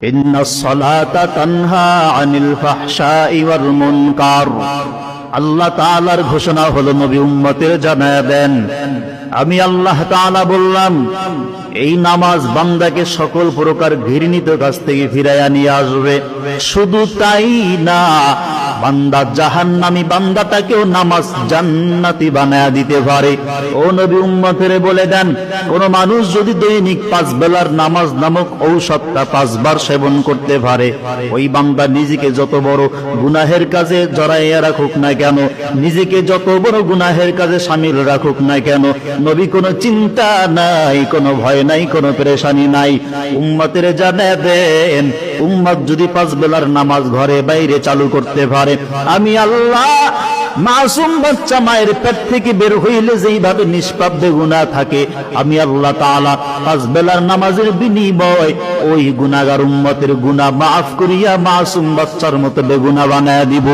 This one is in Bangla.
ইন্নাস সালাতা তানহা আনিল ফাহশাই ওয়াল মুনকার। আল্লাহ তাআলার ঘোষণা হলো, নবী উম্মতের জানায়া দেন, আমি আল্লাহ তাআলা বললাম, এই নামাজ বান্দাকে সকল প্রকার ঘৃণিত কাজ থেকে ফিরাইয়া নিয়ে আসবে। শুধু তাই না, বান্দা জাহান্নামী বান্দাটাকেও নামাজ জান্নাতি বানায়া দিতে পারে। ও নবী উম্মতের বলে দেন, কোন মানুষ যদি দৈনিক 5 বেলার নামাজ নামক ঔষধটা 5 বার সেবন করতে পারে, ওই বান্দা নিজেকে যত বড় গুনাহের কাজে জড়াইয়া রাখুক না কেন, নিজেকে যত বড় গুনাহের কাজে শামিল রাখুক না কেন, নবী কোনো চিন্তা নাই, কোনো ভয় নাই, কোনো পেরেশানি নাই। উম্মতের জানায়া দেন, উম্মত যদি 5 বেলার নামাজ ঘরে বাইরে চালু করতে পারে, আমি আল্লাহ মাসুম বাচ্চা মায়ের পেট থেকে বের হইলে যেইভাবে নিষ্পাপ বেগুনাহ থাকে, আমি আল্লাহ তাআলা 5 বেলার নামাজের বিনিময় ওই গুনাহগার উম্মতের গুনাহ মাফ করিয়া মাসুম বাচ্চার মতো বেগুনাহ বানায়া দিব।